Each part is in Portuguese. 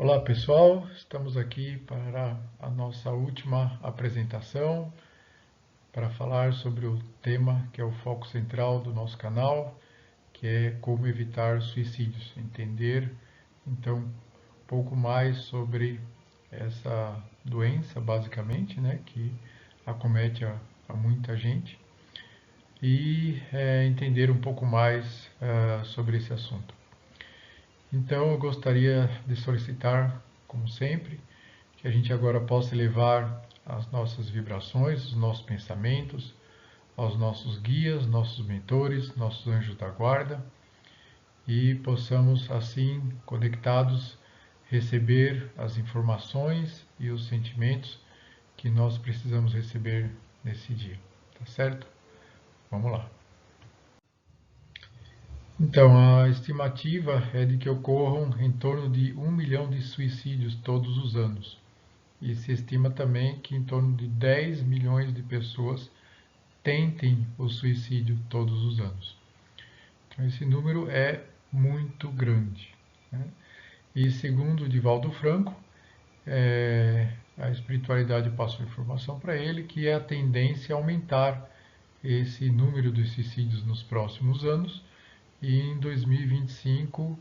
Olá pessoal, estamos aqui para a nossa última apresentação para falar sobre o tema que é o foco central do nosso canal, que é como evitar suicídios, entender então um pouco mais sobre essa doença basicamente, né, que acomete a muita gente e entender um pouco mais sobre esse assunto. Então eu gostaria de solicitar, como sempre, que a gente agora possa elevar as nossas vibrações, os nossos pensamentos aos nossos guias, nossos mentores, nossos anjos da guarda e possamos assim, conectados, receber as informações e os sentimentos que nós precisamos receber nesse dia, tá certo? Vamos lá. Então, a estimativa é de que ocorram em torno de 1 milhão de suicídios todos os anos. E se estima também que em torno de 10 milhões de pessoas tentem o suicídio todos os anos. Então, esse número é muito grande, né? E segundo Divaldo Franco, a espiritualidade passou informação para ele que é a tendência a aumentar esse número de suicídios nos próximos anos e em 2025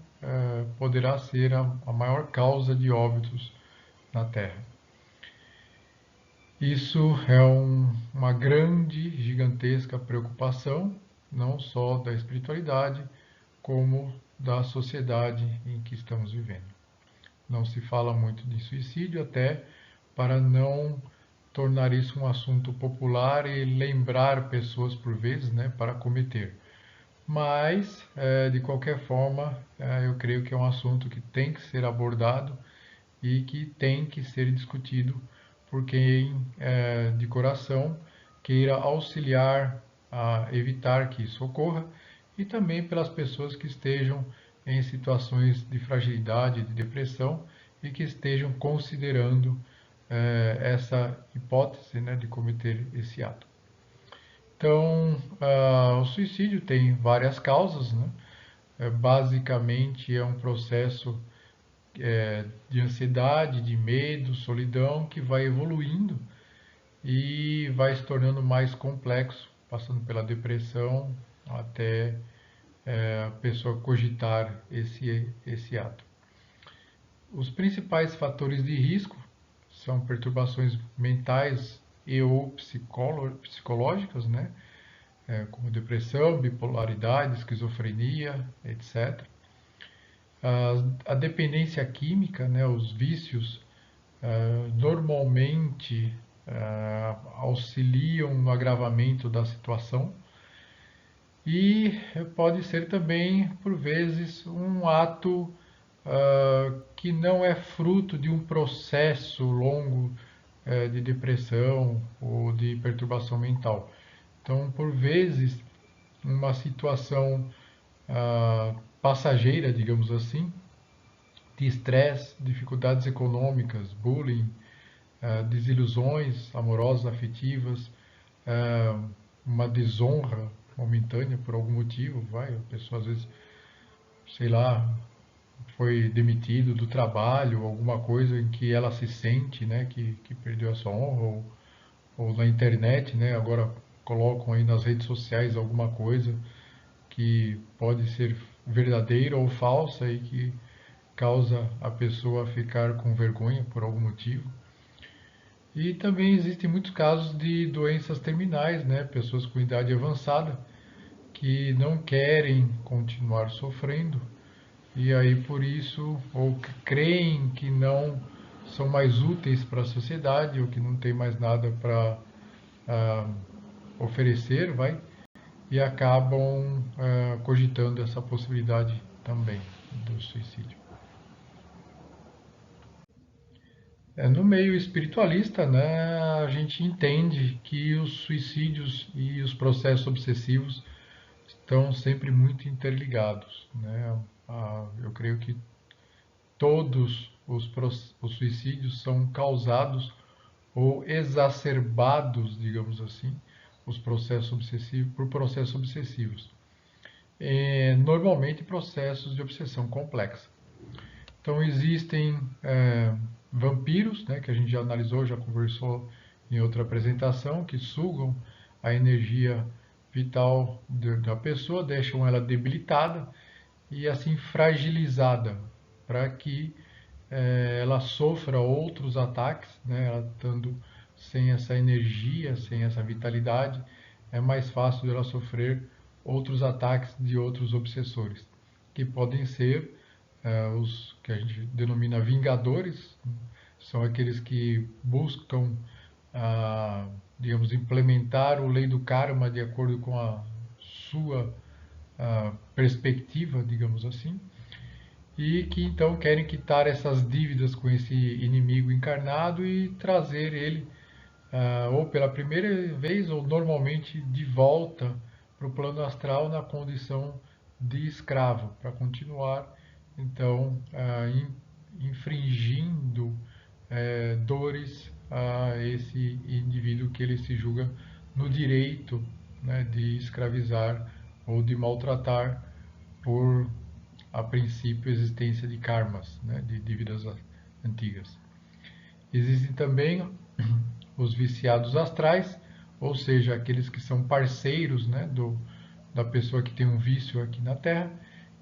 poderá ser a maior causa de óbitos na Terra. Isso é uma grande, gigantesca preocupação, não só da espiritualidade, como da sociedade em que estamos vivendo. Não se fala muito de suicídio, até para não tornar isso um assunto popular e lembrar pessoas, por vezes, né, para cometer. Mas, de qualquer forma, eu creio que é um assunto que tem que ser abordado e que tem que ser discutido por quem de coração queira auxiliar a evitar que isso ocorra e também pelas pessoas que estejam em situações de fragilidade, de depressão e que estejam considerando essa hipótese, né, de cometer esse ato. Então, o suicídio tem várias causas, né? Basicamente é um processo de ansiedade, de medo, solidão, que vai evoluindo e vai se tornando mais complexo, passando pela depressão até a pessoa cogitar esse ato. Os principais fatores de risco são perturbações mentais e ou psicológicas, né? Como depressão, bipolaridade, esquizofrenia, etc. A dependência química, né, os vícios, normalmente auxiliam no agravamento da situação e pode ser também, por vezes, um ato que não é fruto de um processo longo de depressão ou de perturbação mental. Então, por vezes, uma situação passageira, digamos assim, de estresse, dificuldades econômicas, bullying, desilusões amorosas, afetivas, uma desonra momentânea por algum motivo, a pessoa às vezes, sei lá, foi demitido do trabalho, alguma coisa em que ela se sente, né, que perdeu a sua honra, ou na internet, né, agora colocam aí nas redes sociais alguma coisa que pode ser verdadeira ou falsa e que causa a pessoa ficar com vergonha por algum motivo. E também existem muitos casos de doenças terminais, né? Pessoas com idade avançada que não querem continuar sofrendo e aí por isso ou creem que não são mais úteis para a sociedade ou que não tem mais nada para oferecer, e acabam cogitando essa possibilidade também do suicídio. No meio espiritualista, né, a gente entende que os suicídios e os processos obsessivos estão sempre muito interligados, né? Eu creio que todos os suicídios são causados ou exacerbados, digamos assim, os processos obsessivos por processos obsessivos. Normalmente processos de obsessão complexa. Então existem vampiros, né, que a gente já analisou, já conversou em outra apresentação, que sugam a energia vital da pessoa, deixam ela debilitada e assim fragilizada, para que ela sofra outros ataques, né, ela estando sem essa energia, sem essa vitalidade, é mais fácil dela sofrer outros ataques de outros obsessores, que podem ser os que a gente denomina vingadores, são aqueles que buscam, digamos, implementar o lei do karma de acordo com a sua perspectiva, digamos assim, e que então querem quitar essas dívidas com esse inimigo encarnado e trazer ele, ou pela primeira vez, ou normalmente de volta para o plano astral na condição de escravo, para continuar então infringindo dores a esse indivíduo que ele se julga no direito, né, de escravizar ou de maltratar por, a princípio, existência de karmas, né, de dívidas antigas. Existem também os viciados astrais, ou seja, aqueles que são parceiros, né, da pessoa que tem um vício aqui na Terra,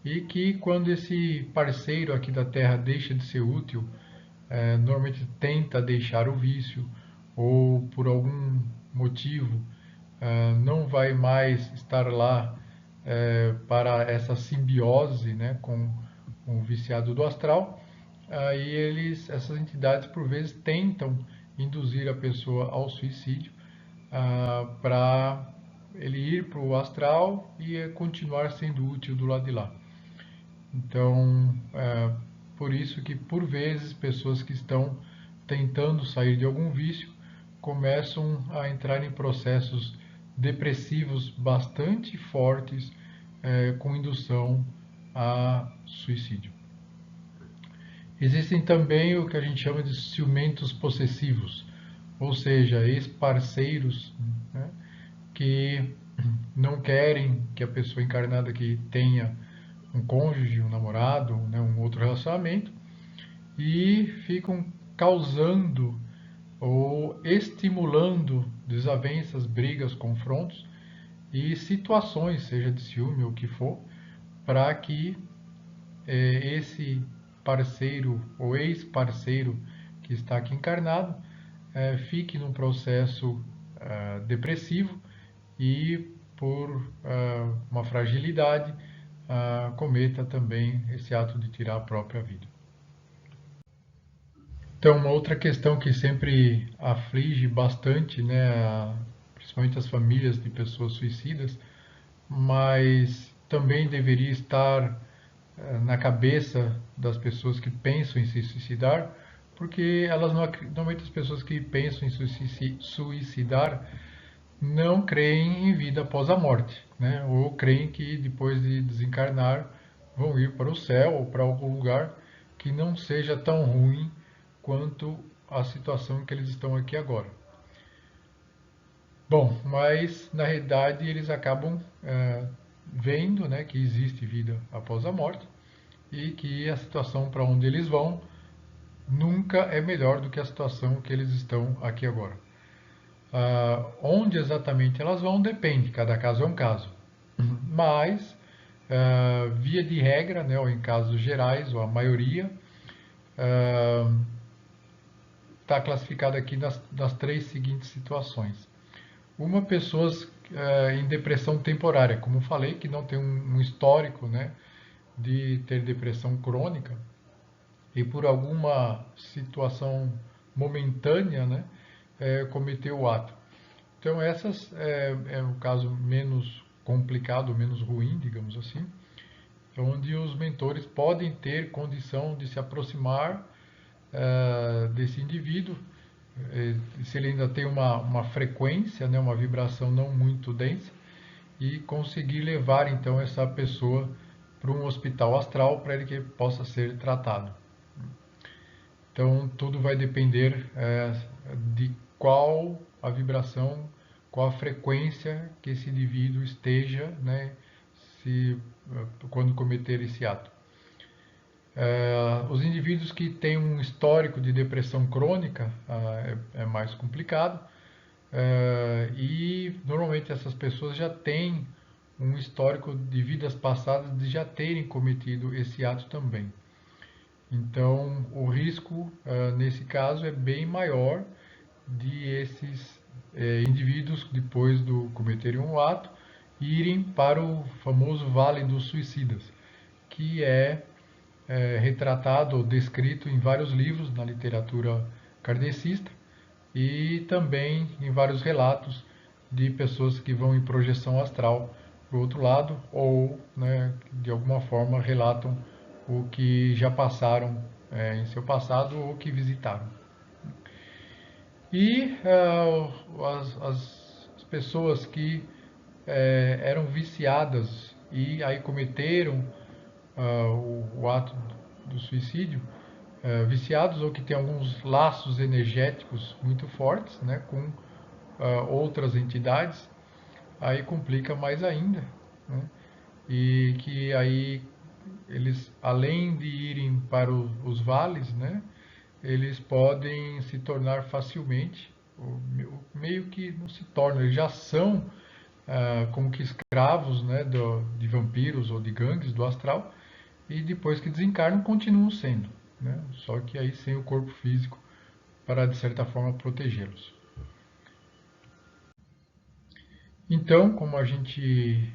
e que quando esse parceiro aqui da Terra deixa de ser útil, normalmente tenta deixar o vício, ou por algum motivo não vai mais estar lá para essa simbiose, né, com o viciado do astral. Aí essas entidades por vezes tentam induzir a pessoa ao suicídio para ele ir para o astral e continuar sendo útil do lado de lá. Então, por isso que por vezes pessoas que estão tentando sair de algum vício começam a entrar em processos depressivos bastante fortes, com indução a suicídio. Existem também o que a gente chama de ciumentos possessivos, ou seja, ex-parceiros, né, que não querem que a pessoa encarnada que tenha um cônjuge, um namorado, né, um outro relacionamento, e ficam causando ou estimulando desavenças, brigas, confrontos e situações, seja de ciúme ou o que for, para que esse parceiro ou ex-parceiro que está aqui encarnado fique num processo depressivo e, por uma fragilidade, cometa também esse ato de tirar a própria vida. Então, uma outra questão que sempre aflige bastante, né, principalmente as famílias de pessoas suicidas, mas também deveria estar na cabeça das pessoas que pensam em se suicidar, porque elas não, normalmente as pessoas que pensam em suicidar não creem em vida após a morte, né? Ou creem que depois de desencarnar vão ir para o céu ou para algum lugar que não seja tão ruim quanto a situação em que eles estão aqui agora. Bom, mas na realidade eles acabam vendo, né, que existe vida após a morte e que a situação para onde eles vão nunca é melhor do que a situação que eles estão aqui agora. Onde exatamente elas vão depende, cada caso é um caso. Mas, via de regra, né, ou em casos gerais, ou a maioria, está classificada aqui nas três seguintes situações. Uma, pessoas em depressão temporária, como falei, que não tem um histórico, né, de ter depressão crônica, e por alguma situação momentânea, né, cometeu o ato. Então, essas é o caso menos complicado, menos ruim, digamos assim, onde os mentores podem ter condição de se aproximar desse indivíduo, se ele ainda tem uma frequência, né, uma vibração não muito densa, e conseguir levar então essa pessoa para um hospital astral para ele que possa ser tratado. Então, tudo vai depender de qual a vibração, qual a frequência que esse indivíduo esteja, né, quando cometer esse ato. Os indivíduos que têm um histórico de depressão crônica é mais complicado, e normalmente essas pessoas já têm um histórico de vidas passadas de já terem cometido esse ato também. Então, o risco nesse caso é bem maior de esses indivíduos, depois de cometerem um ato, irem para o famoso Vale dos Suicidas, que é retratado ou descrito em vários livros na literatura kardecista e também em vários relatos de pessoas que vão em projeção astral para o outro lado ou, né, de alguma forma relatam o que já passaram em seu passado ou que visitaram. E as pessoas que eram viciadas e aí cometeram o ato do suicídio, viciados ou que têm alguns laços energéticos muito fortes, né, com outras entidades, aí complica mais ainda, né? E que aí eles, além de irem para os vales, né, eles podem se tornar facilmente, meio que não se tornam, eles já são como que escravos, né, de vampiros ou de gangues do astral, e depois que desencarnam continuam sendo, né, só que aí sem o corpo físico para de certa forma protegê-los. Então, como a gente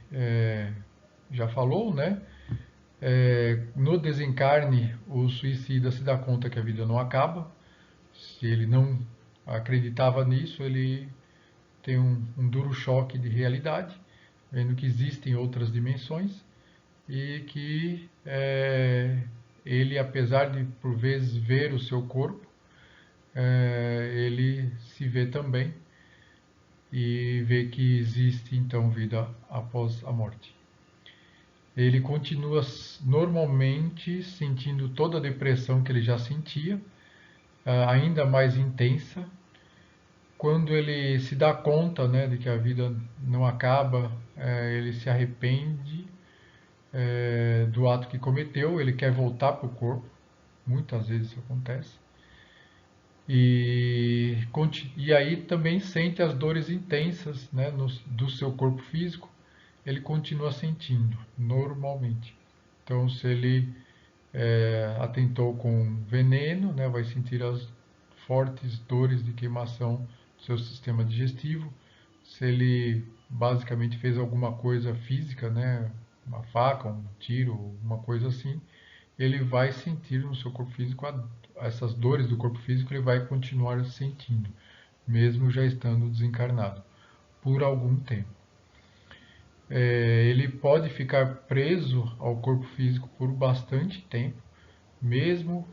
já falou, né, no desencarne o suicida se dá conta que a vida não acaba. Se ele não acreditava nisso, ele tem um duro choque de realidade, vendo que existem outras dimensões e que ele, apesar de por vezes ver o seu corpo, ele se vê também e vê que existe então vida após a morte. Ele continua normalmente sentindo toda a depressão que ele já sentia, ainda mais intensa. Quando ele se dá conta, né, de que a vida não acaba, ele se arrepende do ato que cometeu, ele quer voltar para o corpo, muitas vezes isso acontece. E aí também sente as dores intensas, né, do seu corpo físico, ele continua sentindo normalmente. Então, se ele atentou com veneno, né, vai sentir as fortes dores de queimação do seu sistema digestivo. Se ele basicamente fez alguma coisa física, né, uma faca, um tiro, uma coisa assim, ele vai sentir no seu corpo físico essas dores do corpo físico, ele vai continuar sentindo, mesmo já estando desencarnado, por algum tempo. Ele pode ficar preso ao corpo físico por bastante tempo, mesmo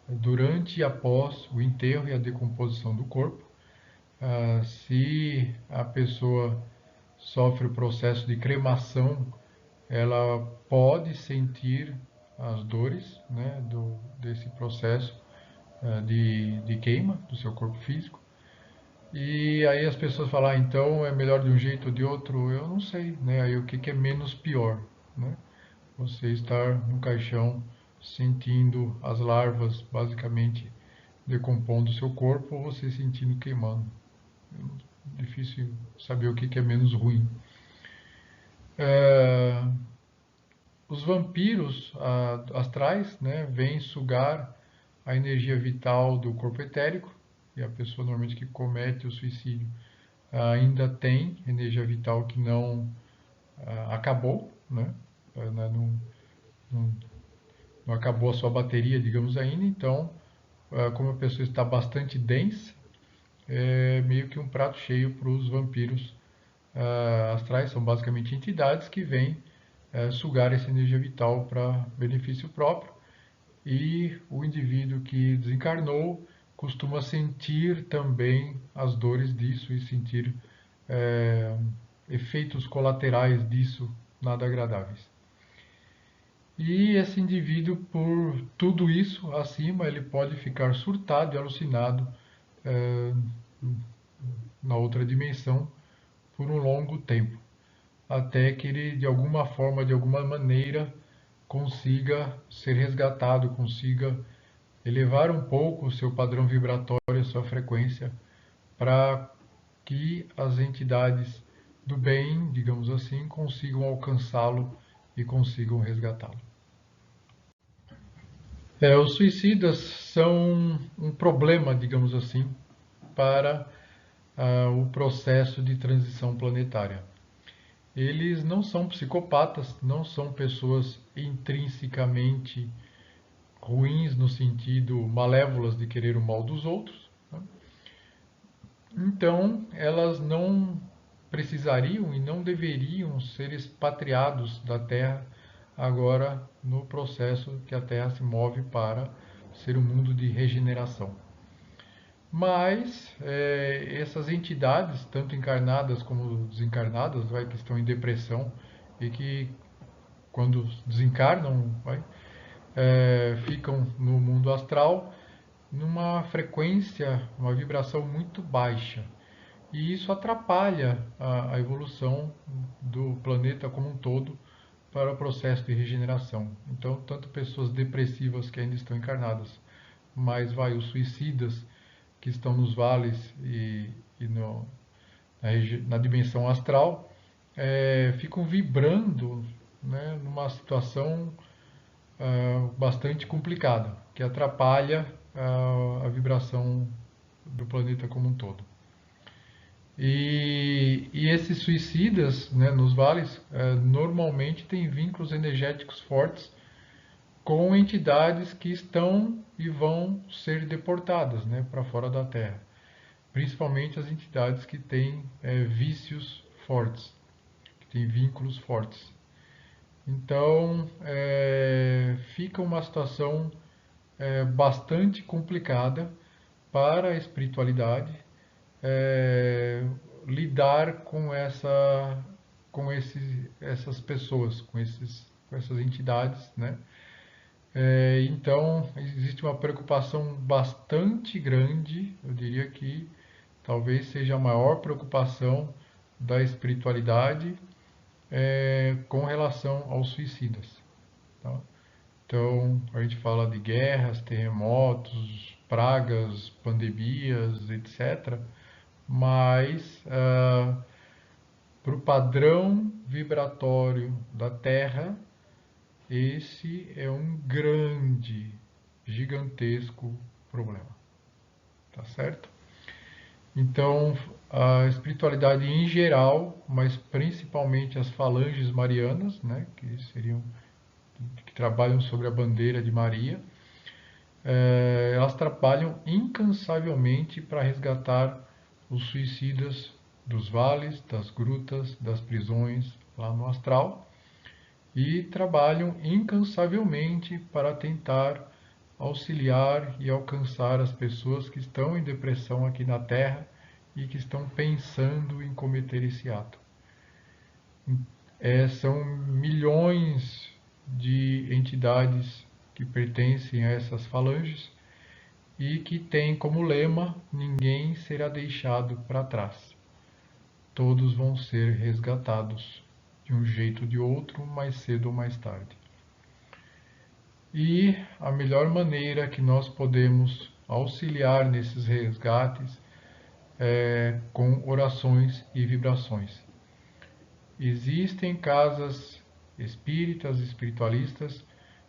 durante e após o enterro e a decomposição do corpo. Se a pessoa sofre o processo de cremação, ela pode sentir as dores, né, desse processo de queima do seu corpo físico. E aí as pessoas falam, então é melhor de um jeito ou de outro, eu não sei, né? Aí o que é menos pior, né? Você estar no caixão sentindo as larvas basicamente decompondo o seu corpo ou você sentindo queimando. É difícil saber o que é menos ruim. Os vampiros astrais, né, vêm sugar a energia vital do corpo etérico, e a pessoa normalmente que comete o suicídio ainda tem energia vital que não acabou, né? Não, não acabou a sua bateria, digamos ainda, então, como a pessoa está bastante densa, é meio que um prato cheio para os vampiros astrais, são basicamente entidades que vêm sugar essa energia vital para benefício próprio, e o indivíduo que desencarnou costuma sentir também as dores disso e sentir efeitos colaterais disso nada agradáveis. E esse indivíduo, por tudo isso acima, ele pode ficar surtado e alucinado na outra dimensão por um longo tempo, até que ele, de alguma forma, de alguma maneira, consiga ser resgatado, consiga elevar um pouco o seu padrão vibratório, a sua frequência, para que as entidades do bem, digamos assim, consigam alcançá-lo e consigam resgatá-lo. Os suicidas são um problema, digamos assim, para o processo de transição planetária. Eles não são psicopatas, não são pessoas intrinsecamente ruins no sentido malévolas de querer o mal dos outros. Né? Então, elas não precisariam e não deveriam ser expatriados da Terra agora no processo que a Terra se move para ser um mundo de regeneração. Mas essas entidades, tanto encarnadas como desencarnadas, que estão em depressão e que quando desencarnam, ficam no mundo astral numa frequência, uma vibração muito baixa. E isso atrapalha a evolução do planeta como um todo para o processo de regeneração. Então, tanto pessoas depressivas que ainda estão encarnadas, mas os suicidas que estão nos vales e na dimensão astral, ficam vibrando, né, numa situação bastante complicada, que atrapalha a vibração do planeta como um todo. E esses suicidas, né, nos vales, normalmente têm vínculos energéticos fortes com entidades que estão e vão ser deportadas, né, para fora da Terra. Principalmente as entidades que têm vícios fortes, que têm vínculos fortes. Então, fica uma situação bastante complicada para a espiritualidade lidar com essas pessoas, com essas entidades, né? Então, existe uma preocupação bastante grande, eu diria que talvez seja a maior preocupação da espiritualidade com relação aos suicidas. Tá? Então, a gente fala de guerras, terremotos, pragas, pandemias, etc. Mas, para o padrão vibratório da Terra, esse é um grande, gigantesco problema. Tá certo? Então, a espiritualidade em geral, mas principalmente as falanges marianas, né, que trabalham sobre a bandeira de Maria, elas trabalham incansavelmente para resgatar os suicidas dos vales, das grutas, das prisões lá no astral e trabalham incansavelmente para tentar auxiliar e alcançar as pessoas que estão em depressão aqui na Terra e que estão pensando em cometer esse ato. São milhões de entidades que pertencem a essas falanges e que têm como lema: ninguém será deixado para trás. Todos vão ser resgatados de um jeito ou de outro, mais cedo ou mais tarde. E a melhor maneira que nós podemos auxiliar nesses resgates é com orações e vibrações. Existem casas espíritas, espiritualistas,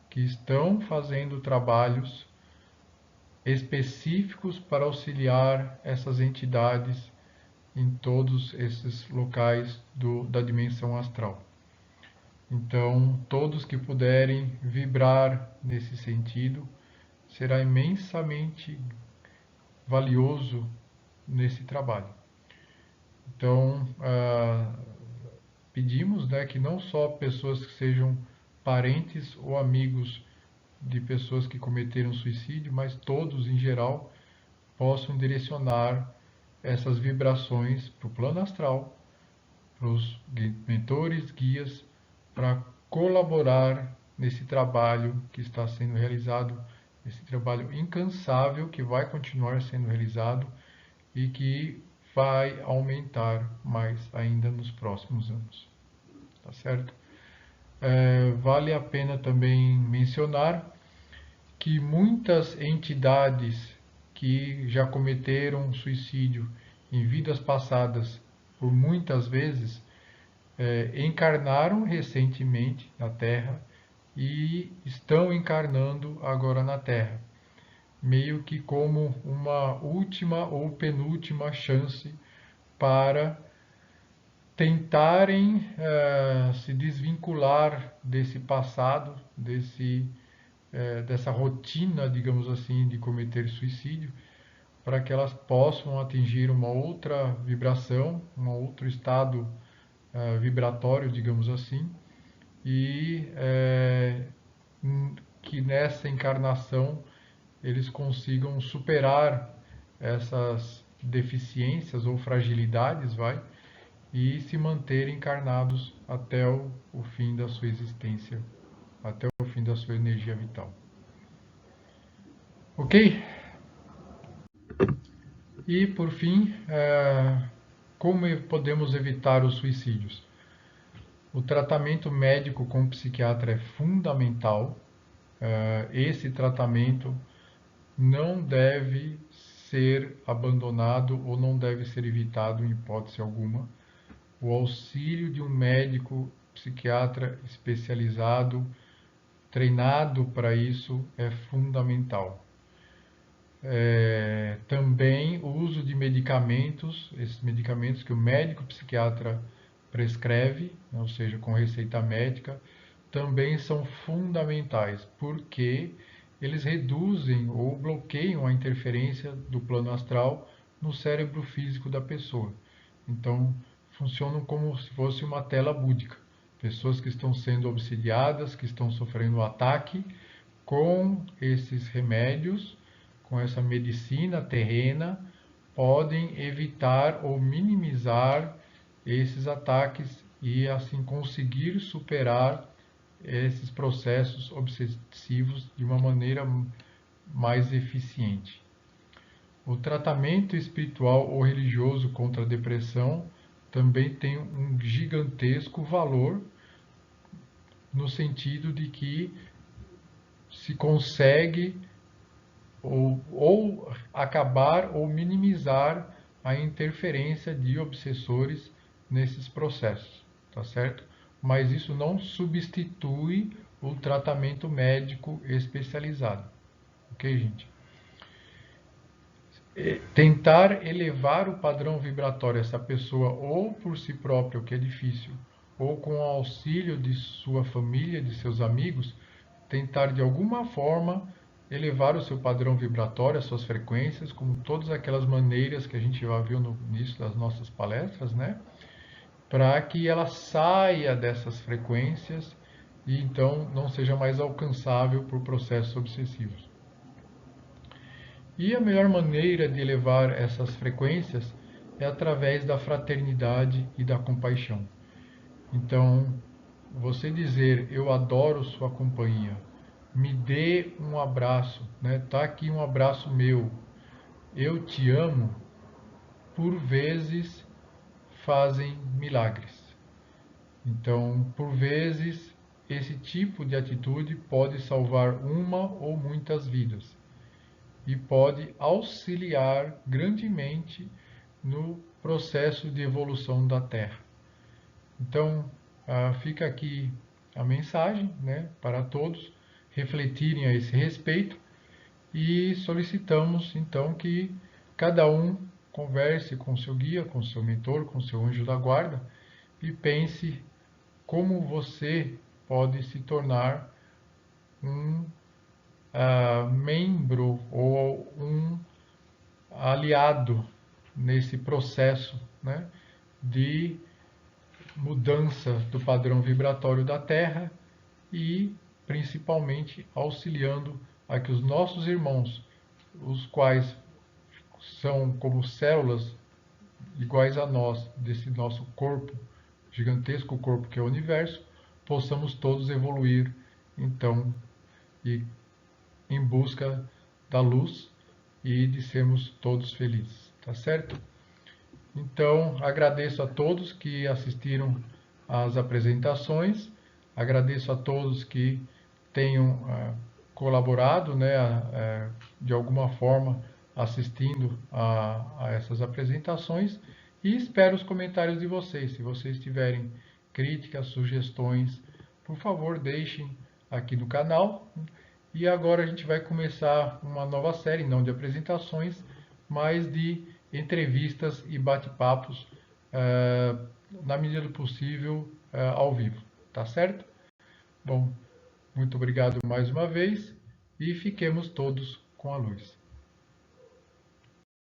que estão fazendo trabalhos específicos para auxiliar essas entidades em todos esses locais da dimensão astral. Então, todos que puderem vibrar nesse sentido, será imensamente valioso nesse trabalho. Então, pedimos, né, que não só pessoas que sejam parentes ou amigos de pessoas que cometeram suicídio, mas todos em geral possam direcionar essas vibrações para o plano astral, para os mentores, guias, para colaborar nesse trabalho que está sendo realizado, esse trabalho incansável que vai continuar sendo realizado e que vai aumentar mais ainda nos próximos anos. Tá certo? Vale a pena também mencionar que muitas entidades que já cometeram suicídio em vidas passadas por muitas vezes encarnaram recentemente na Terra e estão encarnando agora na Terra, meio que como uma última ou penúltima chance para tentarem se desvincular desse passado, dessa rotina, digamos assim, de cometer suicídio, para que elas possam atingir uma outra vibração, um outro estado vibratório, digamos assim, e que nessa encarnação eles consigam superar essas deficiências ou fragilidades, e se manter encarnados até o fim da sua existência, até o fim da sua energia vital. Ok? E, por fim, como podemos evitar os suicídios? O tratamento médico com o psiquiatra é fundamental. Esse tratamento não deve ser abandonado ou não deve ser evitado em hipótese alguma. O auxílio de um médico psiquiatra especializado, treinado para isso, é fundamental. Também o uso de medicamentos, esses medicamentos que o médico psiquiatra prescreve, ou seja, com receita médica, também são fundamentais, porque eles reduzem ou bloqueiam a interferência do plano astral no cérebro físico da pessoa. Então, funcionam como se fosse uma tela búdica. Pessoas que estão sendo obsidiadas, que estão sofrendo um ataque, com esses remédios, com essa medicina terrena, podem evitar ou minimizar esses ataques e assim conseguir superar esses processos obsessivos de uma maneira mais eficiente. O tratamento espiritual ou religioso contra a depressão também tem um gigantesco valor, no sentido de que se consegue ou acabar ou minimizar a interferência de obsessores nesses processos, tá certo? Mas isso não substitui o tratamento médico especializado, ok, gente? Tentar elevar o padrão vibratório dessa pessoa ou por si própria, o que é difícil, ou com o auxílio de sua família, de seus amigos, tentar de alguma forma elevar o seu padrão vibratório, as suas frequências, como todas aquelas maneiras que a gente já viu no início das nossas palestras, né? Para que ela saia dessas frequências e então não seja mais alcançável por processos obsessivos. E a melhor maneira de elevar essas frequências é através da fraternidade e da compaixão. Então, você dizer, eu adoro sua companhia, me dê um abraço, né? Tá aqui um abraço meu, eu te amo, por vezes fazem milagres. Então, por vezes, esse tipo de atitude pode salvar uma ou muitas vidas e pode auxiliar grandemente no processo de evolução da Terra. Então, fica aqui a mensagem, né, para todos refletirem a esse respeito e solicitamos então que cada um converse com seu guia, com seu mentor, com seu anjo da guarda e pense como você pode se tornar um membro ou um aliado nesse processo, né, de mudança do padrão vibratório da Terra e principalmente auxiliando a que os nossos irmãos, os quais são como células iguais a nós, desse nosso corpo, gigantesco corpo que é o universo, possamos todos evoluir, então, e em busca da luz e de sermos todos felizes, tá certo? Então, agradeço a todos que assistiram às apresentações, agradeço a todos que tenham colaborado, né, de alguma forma assistindo a essas apresentações, e espero os comentários de vocês. Se vocês tiverem críticas, sugestões, por favor, deixem aqui no canal. E agora a gente vai começar uma nova série, não de apresentações, mas de entrevistas e bate-papos, na medida do possível, ao vivo. Tá certo? Bom, muito obrigado mais uma vez e fiquemos todos com a luz.